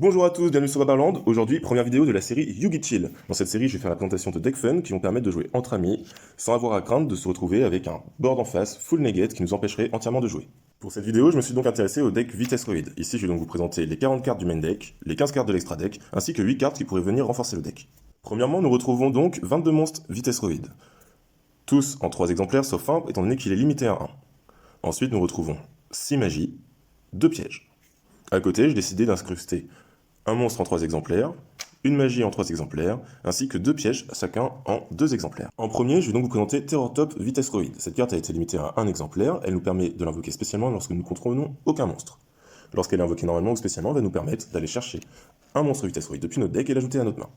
Bonjour à tous, bienvenue sur Babaland. Aujourd'hui, première vidéo de la série Yugi Chill. Dans cette série, je vais faire la présentation de deck fun qui vont permettre de jouer entre amis, sans avoir à craindre de se retrouver avec un board en face full negate qui nous empêcherait entièrement de jouer. Pour cette vidéo, je me suis donc intéressé au deck Vitesse Roid. Ici, je vais donc vous présenter les 40 cartes du main deck, les 15 cartes de l'extra deck, ainsi que 8 cartes qui pourraient venir renforcer le deck. Premièrement, nous retrouvons donc 22 monstres Vitesse Roid. Tous en 3 exemplaires, sauf un, étant donné qu'il est limité à 1. Ensuite, nous retrouvons 6 magies, 2 pièges. À côté, j'ai décidé d'incruster un monstre en 3 exemplaires, une magie en 3 exemplaires, ainsi que 2 pièges, chacun en 2 exemplaires. En premier, je vais donc vous présenter Terror Top Vitesse Roid. Cette carte a été limitée à 1 exemplaire, elle nous permet de l'invoquer spécialement lorsque nous ne contrôlons aucun monstre. Lorsqu'elle est invoquée normalement ou spécialement, elle va nous permettre d'aller chercher un monstre Vitesse Roid depuis notre deck et l'ajouter à notre main.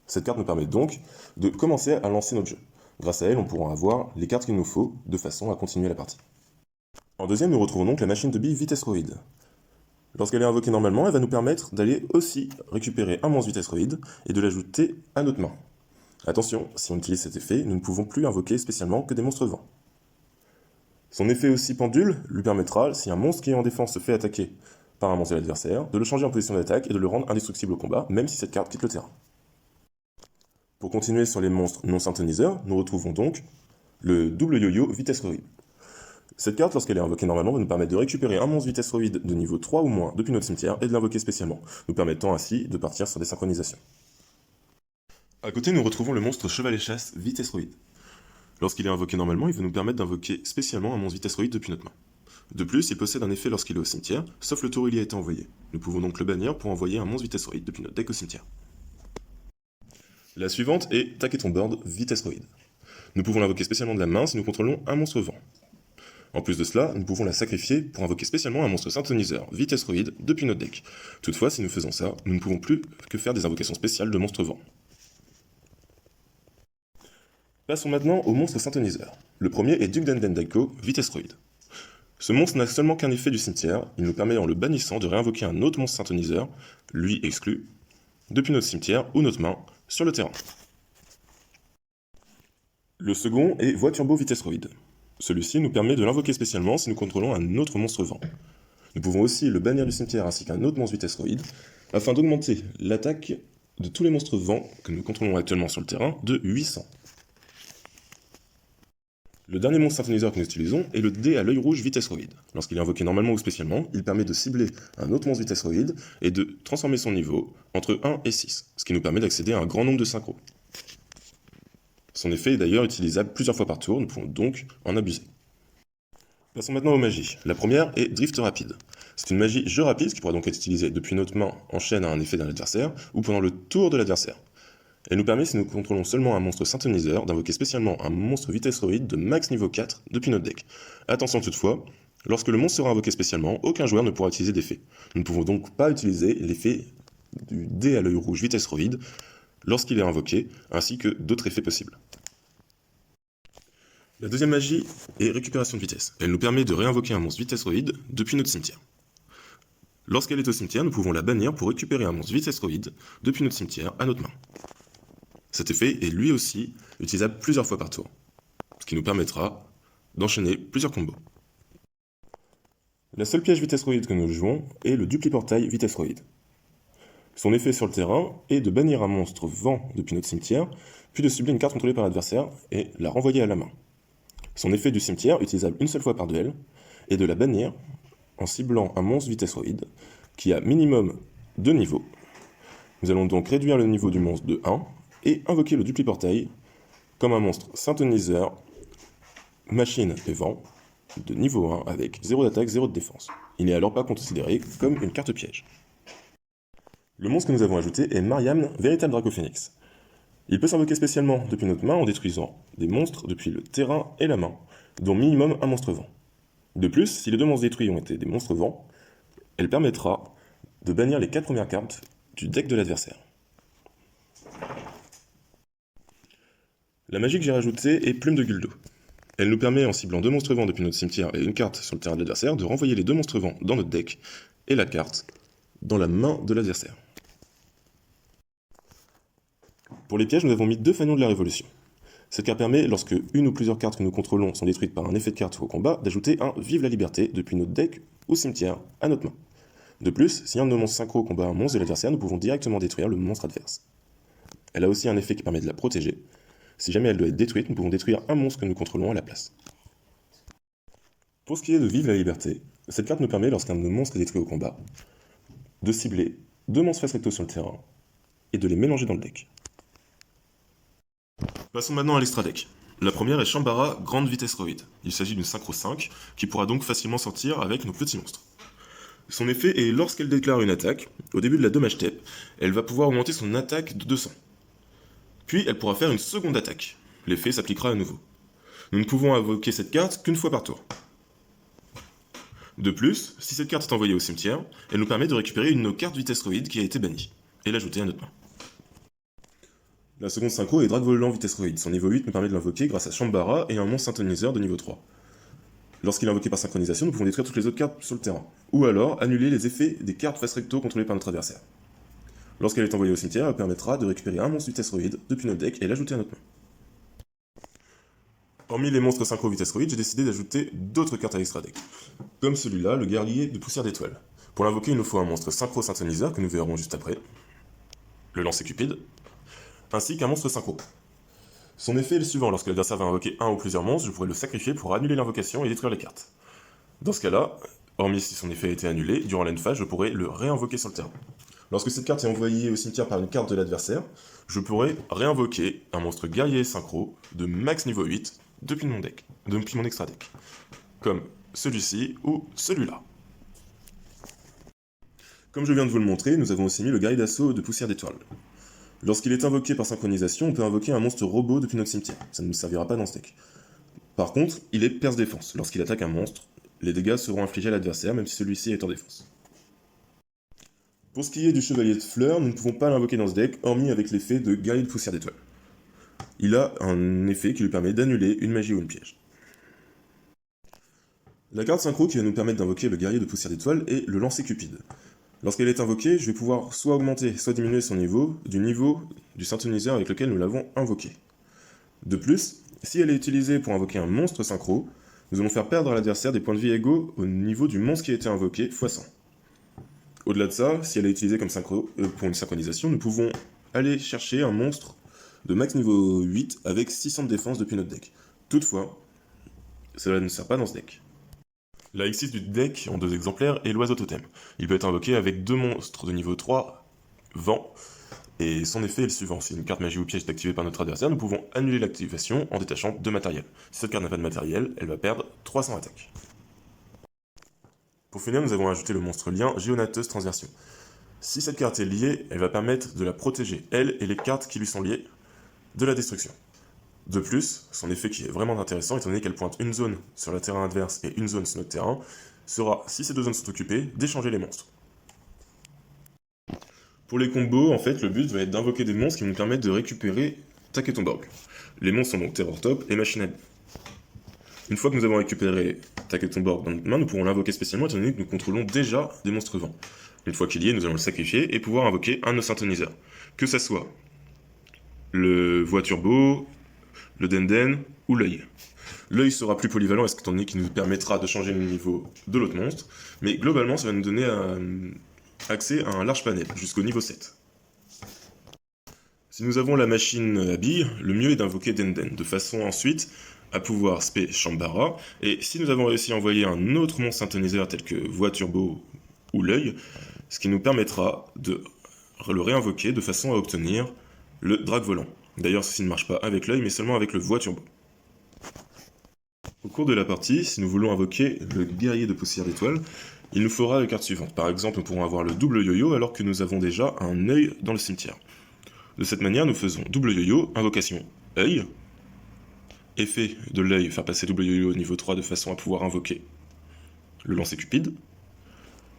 Cette carte nous permet donc de commencer à lancer notre jeu. Grâce à elle, on pourra avoir les cartes qu'il nous faut de façon à continuer la partie. En deuxième, nous retrouvons donc la machine de billes Vitesse Roid. Lorsqu'elle est invoquée normalement, elle va nous permettre d'aller aussi récupérer un monstre Vitesse Roid et de l'ajouter à notre main. Attention, si on utilise cet effet, nous ne pouvons plus invoquer spécialement que des monstres vents. Son effet aussi pendule lui permettra, si un monstre qui est en défense se fait attaquer par un monstre de l'adversaire, de le changer en position d'attaque et de le rendre indestructible au combat, même si cette carte quitte le terrain. Pour continuer sur les monstres non synthoniseurs, nous retrouvons donc le double yo-yo Vitesse Roid. Cette carte, lorsqu'elle est invoquée normalement, va nous permettre de récupérer un monstre Vitesse Roid de niveau 3 ou moins depuis notre cimetière et de l'invoquer spécialement, nous permettant ainsi de partir sur des synchronisations. A côté, nous retrouvons le monstre Chevalet Chasse Vitesse Roid. Lorsqu'il est invoqué normalement, il va nous permettre d'invoquer spécialement un monstre Vitesse Roid depuis notre main. De plus, il possède un effet lorsqu'il est au cimetière, sauf le tour où il y a été envoyé. Nous pouvons donc le bannir pour envoyer un monstre Vitesse Roid depuis notre deck au cimetière. La suivante est Taquer ton board Vitesse Roid. Nous pouvons l'invoquer spécialement de la main si nous contrôlons un monstre vent. En plus de cela, nous pouvons la sacrifier pour invoquer spécialement un monstre synthoniseur Vitesse Roid depuis notre deck. Toutefois, si nous faisons ça, nous ne pouvons plus que faire des invocations spéciales de monstres vent. Passons maintenant au monstre synthoniseur. Le premier est Dugden Daiko Vitesse Roid. Ce monstre n'a seulement qu'un effet du cimetière, il nous permet en le bannissant de réinvoquer un autre monstre synthoniseur, lui exclu, depuis notre cimetière ou notre main, sur le terrain. Le second est Voix Turbo Vitesse Roid. Celui-ci nous permet de l'invoquer spécialement si nous contrôlons un autre monstre vent. Nous pouvons aussi le bannir du cimetière ainsi qu'un autre monstre Vitesse Roid, afin d'augmenter l'attaque de tous les monstres vents que nous contrôlons actuellement sur le terrain de 800. Le dernier monstre synthoniseur que nous utilisons est le dé à l'œil rouge Vitesse Roid. Lorsqu'il est invoqué normalement ou spécialement, il permet de cibler un autre monstre Vitesse Roid et de transformer son niveau entre 1 et 6, ce qui nous permet d'accéder à un grand nombre de synchros. Son effet est d'ailleurs utilisable plusieurs fois par tour, nous pouvons donc en abuser. Passons maintenant aux magies. La première est Drift Rapide. C'est une magie jeu rapide qui pourra donc être utilisée depuis notre main en chaîne à un effet d'un adversaire ou pendant le tour de l'adversaire. Elle nous permet, si nous contrôlons seulement un monstre synthoniseur, d'invoquer spécialement un monstre Vitesse Roid de max niveau 4 depuis notre deck. Attention toutefois, lorsque le monstre sera invoqué spécialement, aucun joueur ne pourra utiliser d'effet. Nous ne pouvons donc pas utiliser l'effet du dé à l'œil rouge Vitesse Roid lorsqu'il est invoqué, ainsi que d'autres effets possibles. La deuxième magie est Récupération de vitesse. Elle nous permet de réinvoquer un monstre Vitesse Roid depuis notre cimetière. Lorsqu'elle est au cimetière, nous pouvons la bannir pour récupérer un monstre Vitesse Roid depuis notre cimetière à notre main. Cet effet est lui aussi utilisable plusieurs fois par tour, ce qui nous permettra d'enchaîner plusieurs combos. La seule piège Vitesse Roid que nous jouons est le Dupli Portail Vitesse Roid. Son effet sur le terrain est de bannir un monstre vent depuis notre cimetière, puis de cibler une carte contrôlée par l'adversaire et la renvoyer à la main. Son effet du cimetière, utilisable une seule fois par duel, est de la bannir en ciblant un monstre Vitesse Roid qui a minimum 2 niveaux. Nous allons donc réduire le niveau du monstre de 1 et invoquer le Dupli Portail comme un monstre synthoniseur, machine et vent de niveau 1 avec 0 d'attaque, 0 de défense. Il n'est alors pas considéré comme une carte piège. Le monstre que nous avons ajouté est Mariam, véritable Dracophénix. Il peut s'invoquer spécialement depuis notre main en détruisant des monstres depuis le terrain et la main, dont minimum un monstre vent. De plus, si les 2 monstres détruits ont été des monstres vent, elle permettra de bannir les 4 premières cartes du deck de l'adversaire. La magie que j'ai rajoutée est Plume de Guldo. Elle nous permet, en ciblant 2 monstres vents depuis notre cimetière et une carte sur le terrain de l'adversaire, de renvoyer les 2 monstres vents dans notre deck et la carte dans la main de l'adversaire. Pour les pièges, nous avons mis 2 fanions de la Révolution. Cette carte permet, lorsque une ou plusieurs cartes que nous contrôlons sont détruites par un effet de carte ou au combat, d'ajouter un Vive la Liberté depuis notre deck ou cimetière à notre main. De plus, si un de nos monstres synchro combat un monstre de l'adversaire, nous pouvons directement détruire le monstre adverse. Elle a aussi un effet qui permet de la protéger. Si jamais elle doit être détruite, nous pouvons détruire un monstre que nous contrôlons à la place. Pour ce qui est de Vive la Liberté, cette carte nous permet, lorsqu'un de nos monstres est détruit au combat, de cibler 2 monstres face recto sur le terrain et de les mélanger dans le deck. Passons maintenant à l'extra deck. La première est Shambara Grande Vitesse Roid. Il s'agit d'une synchro 5 qui pourra donc facilement sortir avec nos petits monstres. Son effet est lorsqu'elle déclare une attaque, au début de la dommage step, elle va pouvoir augmenter son attaque de 200. Puis elle pourra faire une seconde attaque. L'effet s'appliquera à nouveau. Nous ne pouvons invoquer cette carte qu'une fois par tour. De plus, si cette carte est envoyée au cimetière, elle nous permet de récupérer une de nos cartes Vitesse Roid qui a été bannie, et l'ajouter à notre main. La seconde synchro est Dragvolant Vitesse Roid. Son niveau 8 nous permet de l'invoquer grâce à Shambara et un monstre synthoniseur de niveau 3. Lorsqu'il est invoqué par synchronisation, nous pouvons détruire toutes les autres cartes sur le terrain, ou alors annuler les effets des cartes face recto contrôlées par notre adversaire. Lorsqu'elle est envoyée au cimetière, elle permettra de récupérer un monstre Vitesse Roid depuis notre deck et l'ajouter à notre main. Hormis les monstres synchro Vitesse Roid, j'ai décidé d'ajouter d'autres cartes à l'extra deck, comme celui-là, le guerrier de poussière d'étoiles. Pour l'invoquer, il nous faut un monstre synchro synthoniseur que nous verrons juste après, le lancer cupide, ainsi qu'un monstre synchro. Son effet est le suivant: lorsque l'adversaire va invoquer un ou plusieurs monstres, je pourrai le sacrifier pour annuler l'invocation et détruire les cartes. Dans ce cas-là, hormis si son effet a été annulé, durant l'endphase, je pourrai le réinvoquer sur le terrain. Lorsque cette carte est envoyée au cimetière par une carte de l'adversaire, je pourrai réinvoquer un monstre guerrier synchro de max niveau 8 depuis mon deck, depuis mon extra deck, comme celui-ci ou celui-là. Comme je viens de vous le montrer, nous avons aussi mis le guerrier d'assaut de poussière d'étoiles. Lorsqu'il est invoqué par synchronisation, on peut invoquer un monstre robot depuis notre cimetière, ça ne nous servira pas dans ce deck. Par contre, il est perce défense. Lorsqu'il attaque un monstre, les dégâts seront infligés à l'adversaire même si celui-ci est en défense. Pour ce qui est du chevalier de fleurs, nous ne pouvons pas l'invoquer dans ce deck, hormis avec l'effet de guerrier de poussière d'étoiles. Il a un effet qui lui permet d'annuler une magie ou une piège. La carte synchro qui va nous permettre d'invoquer le guerrier de poussière d'étoiles est le lancer cupide. Lorsqu'elle est invoquée, je vais pouvoir soit augmenter, soit diminuer son niveau du synthoniseur avec lequel nous l'avons invoqué. De plus, si elle est utilisée pour invoquer un monstre synchro, nous allons faire perdre à l'adversaire des points de vie égaux au niveau du monstre qui a été invoqué x 100. Au-delà de ça, si elle est utilisée comme pour une synchronisation, nous pouvons aller chercher un monstre de max niveau 8 avec 600 de défense depuis notre deck. Toutefois, cela ne sert pas dans ce deck. La X6 du deck en 2 exemplaires est l'oiseau totem. Il peut être invoqué avec 2 monstres de niveau 3, vent, et son effet est le suivant: si une carte magie ou piège est activée par notre adversaire, nous pouvons annuler l'activation en détachant 2 matériels. Si cette carte n'a pas de matériel, elle va perdre 300 attaques. Pour finir, nous avons ajouté le monstre lien Géonateuse Transversion. Si cette carte est liée, elle va permettre de la protéger, elle et les cartes qui lui sont liées, de la destruction. De plus, son effet qui est vraiment intéressant, étant donné qu'elle pointe une zone sur le terrain adverse et une zone sur notre terrain, sera, si ces 2 zones sont occupées, d'échanger les monstres. Pour les combos, en fait, le but va être d'invoquer des monstres qui vont nous permettre de récupérer Taketomborg. Les monstres sont donc Terror Top et Machine Head. Une fois que nous avons récupéré Taketomborg dans notre main, nous pourrons l'invoquer spécialement étant donné que nous contrôlons déjà des monstres vents. Une fois qu'il y est, nous allons le sacrifier et pouvoir invoquer un de nos synthoniseurs. Que ça soit le Voix Turbo, le Denden ou l'œil. L'œil sera plus polyvalent étant donné qu'il nous permettra de changer le niveau de l'autre monstre, mais globalement ça va nous donner accès à un large panel, jusqu'au niveau 7. Si nous avons la machine à billes, le mieux est d'invoquer Denden, de façon ensuite à pouvoir spé Shambara, et si nous avons réussi à envoyer un autre monstre synthoniseur tel que Voix Turbo ou l'œil, ce qui nous permettra de le réinvoquer de façon à obtenir le Drac Volant. D'ailleurs, ceci ne marche pas avec l'œil, mais seulement avec le Voix Turbo. Au cours de la partie, si nous voulons invoquer le guerrier de poussière d'étoiles, il nous faudra les cartes suivantes. Par exemple, nous pourrons avoir le double yo-yo alors que nous avons déjà un œil dans le cimetière. De cette manière, nous faisons double yo-yo, invocation œil, effet de l'œil, faire passer double yo-yo au niveau 3 de façon à pouvoir invoquer le lancer cupide.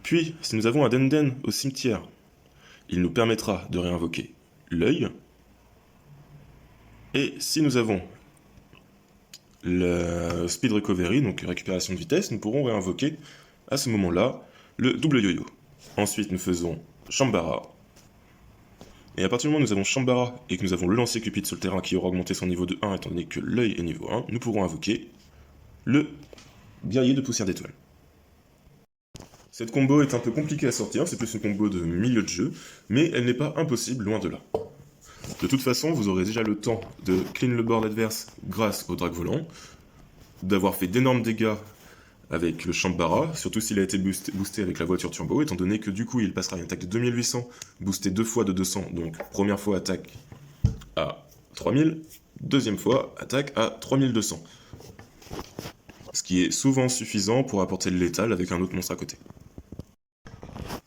Puis, si nous avons un Denden au cimetière, il nous permettra de réinvoquer l'œil. Et si nous avons le Speed Recovery, donc récupération de vitesse, nous pourrons réinvoquer à ce moment-là le double yo-yo. Ensuite, nous faisons Shambara. Et à partir du moment où nous avons Shambara et que nous avons le lancer cupide sur le terrain qui aura augmenté son niveau de 1 étant donné que l'œil est niveau 1, nous pourrons invoquer le guerrier de poussière d'étoiles. Cette combo est un peu compliquée à sortir, c'est plus une combo de milieu de jeu, mais elle n'est pas impossible, loin de là. De toute façon, vous aurez déjà le temps de clean le board adverse grâce au drag volant, d'avoir fait d'énormes dégâts avec le Shambara, surtout s'il a été boosté avec la voiture turbo, étant donné que du coup il passera une attaque de 2800, boosté 2 fois de 200, donc première fois attaque à 3000, deuxième fois attaque à 3200. Ce qui est souvent suffisant pour apporter le létal avec un autre monstre à côté.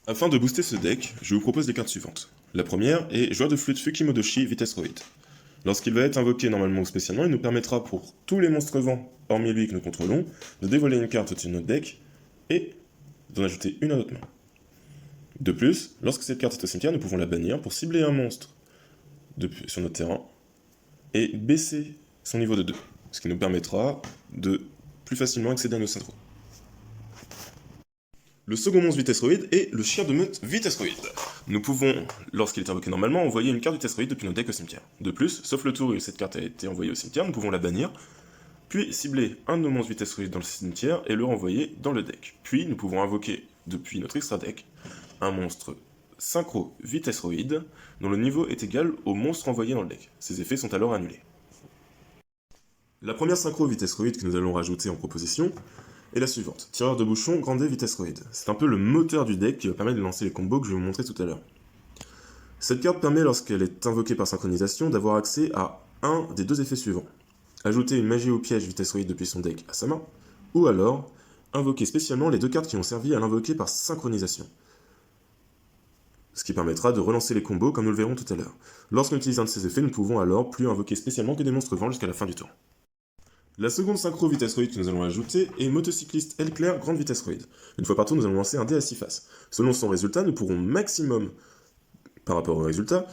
Afin de booster ce deck, je vous propose les cartes suivantes. La première est joueur de flûte Fukimodoshi Vitesroid. Lorsqu'il va être invoqué normalement ou spécialement, il nous permettra pour tous les monstres vents, hormis lui que nous contrôlons, de dévoiler une carte au-dessus de notre deck et d'en ajouter une à notre main. De plus, lorsque cette carte est au cimetière, nous pouvons la bannir pour cibler un monstre sur notre terrain et baisser son niveau de 2, ce qui nous permettra de plus facilement accéder à nos synchros. Le second monstre Vitesroid est le chien de meute Vitesroid. Nous pouvons, lorsqu'il est invoqué normalement, envoyer une carte Vitesroid depuis notre deck au cimetière. De plus, sauf le tour où cette carte a été envoyée au cimetière, nous pouvons la bannir, puis cibler un de nos monstres Vitesroid dans le cimetière et le renvoyer dans le deck. Puis nous pouvons invoquer depuis notre extra deck un monstre synchro Vitesroid dont le niveau est égal au monstre envoyé dans le deck. Ces effets sont alors annulés. La première synchro Vitesroid que nous allons rajouter en proposition est la suivante. Tireur de bouchon, Grande Vitesroid. C'est un peu le moteur du deck qui va permettre de lancer les combos que je vais vous montrer tout à l'heure. Cette carte permet, lorsqu'elle est invoquée par synchronisation, d'avoir accès à un des deux effets suivants. Ajouter une magie au piège Vitesroid depuis son deck à sa main, ou alors invoquer spécialement les deux cartes qui ont servi à l'invoquer par synchronisation. Ce qui permettra de relancer les combos comme nous le verrons tout à l'heure. Lorsqu'on utilise un de ces effets, nous ne pouvons alors plus invoquer spécialement que des monstres vents jusqu'à la fin du tour. La seconde synchro Vitesroid que nous allons ajouter est motocycliste L-Clair Grande Vitesroid. Une fois par tour, nous allons lancer un dé à 6 faces. Selon son résultat, nous pourrons maximum, par rapport au résultat,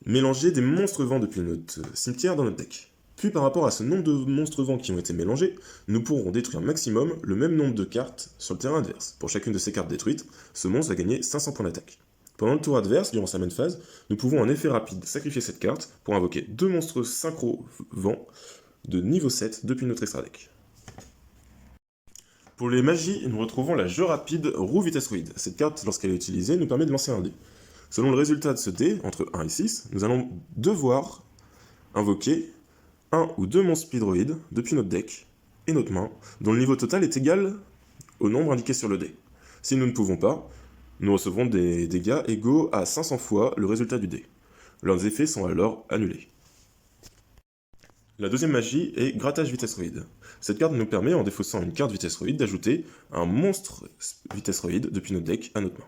mélanger des monstres vents depuis notre cimetière dans notre deck. Puis par rapport à ce nombre de monstres vents qui ont été mélangés, nous pourrons détruire maximum le même nombre de cartes sur le terrain adverse. Pour chacune de ces cartes détruites, ce monstre va gagner 500 points d'attaque. Pendant le tour adverse, durant sa main phase, nous pouvons en effet rapide sacrifier cette carte pour invoquer deux monstres synchro vents de niveau 7 depuis notre extra deck. Pour les magies, nous retrouvons la jeu rapide Roue Vitesroid. Cette carte, lorsqu'elle est utilisée, nous permet de lancer un dé. Selon le résultat de ce dé, entre 1 et 6, nous allons devoir invoquer un ou deux monstres speedroïdes depuis notre deck et notre main, dont le niveau total est égal au nombre indiqué sur le dé. Si nous ne pouvons pas, nous recevrons des dégâts égaux à 500 fois le résultat du dé. Leurs effets sont alors annulés. La deuxième magie est Grattage Vitesroid. Cette carte nous permet, en défaussant une carte Vitesroid, d'ajouter un monstre Vitesroid depuis notre deck à notre main.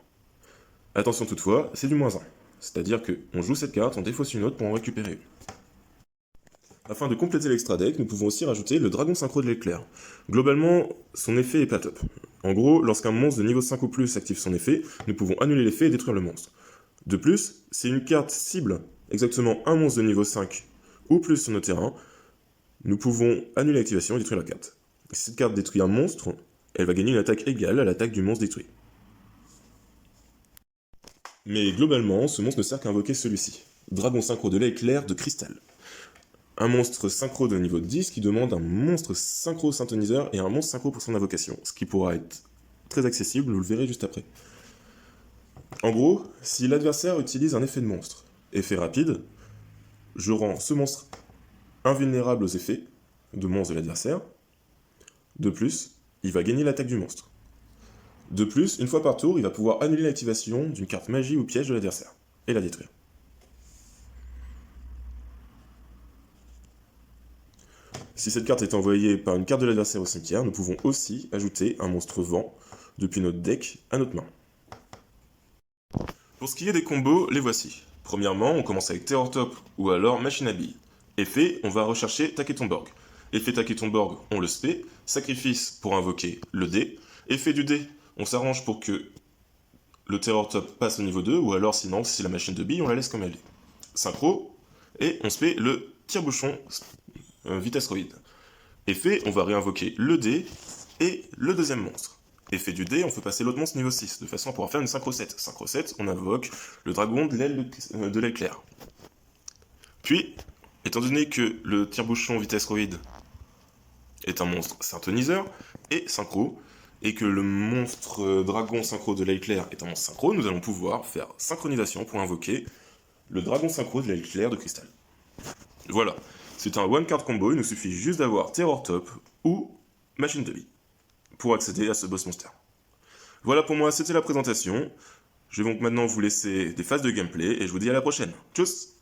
Attention toutefois, c'est du -1. C'est-à-dire qu'on joue cette carte, on défausse une autre pour en récupérer une. Afin de compléter l'extra deck, nous pouvons aussi rajouter le Dragon Synchro de l'éclair. Globalement, son effet est pas top. En gros, lorsqu'un monstre de niveau 5 ou plus active son effet, nous pouvons annuler l'effet et détruire le monstre. De plus, si une carte cible exactement un monstre de niveau 5 ou plus sur notre terrain, nous pouvons annuler l'activation et détruire la carte. Si cette carte détruit un monstre, elle va gagner une attaque égale à l'attaque du monstre détruit. Mais globalement, ce monstre ne sert qu'à invoquer celui-ci. Dragon Synchro de l'éclair de cristal. Un monstre synchro de niveau 10 qui demande un monstre synchro synthoniseur et un monstre synchro pour son invocation, ce qui pourra être très accessible, vous le verrez juste après. En gros, si l'adversaire utilise un effet de monstre, effet rapide, je rends ce monstre invulnérable aux effets de monstre de l'adversaire. De plus, il va gagner l'attaque du monstre. De plus, une fois par tour, il va pouvoir annuler l'activation d'une carte magie ou piège de l'adversaire, et la détruire. Si cette carte est envoyée par une carte de l'adversaire au cimetière, nous pouvons aussi ajouter un monstre vent depuis notre deck à notre main. Pour ce qui est des combos, les voici. Premièrement, on commence avec Terror Top ou alors Machine à billes. Effet, on va rechercher Taketomborg. Effet Taketomborg, on le spé. Sacrifice pour invoquer le dé. Effet du dé, on s'arrange pour que le Terror Top passe au niveau 2, ou alors sinon, si c'est la machine de billes, on la laisse comme elle est. Synchro, et on spé le tire-bouchon Vitesroid. Effet, on va réinvoquer le dé et le deuxième monstre. Effet du dé, on fait passer l'autre monstre niveau 6, de façon à pouvoir faire une synchro 7. Synchro 7, on invoque le dragon de l'aile de l'éclair. Puis, étant donné que le tire-bouchon Vitesroid est un monstre synthoniseur et synchro, et que le monstre dragon synchro de l'éclair est en synchro, nous allons pouvoir faire synchronisation pour invoquer le dragon synchro de l'éclair de cristal. Voilà, c'est un one card combo, il nous suffit juste d'avoir Terror Top ou Machine de vie pour accéder à ce boss monster. Voilà pour moi, c'était la présentation. Je vais donc maintenant vous laisser des phases de gameplay et je vous dis à la prochaine. Tchuss!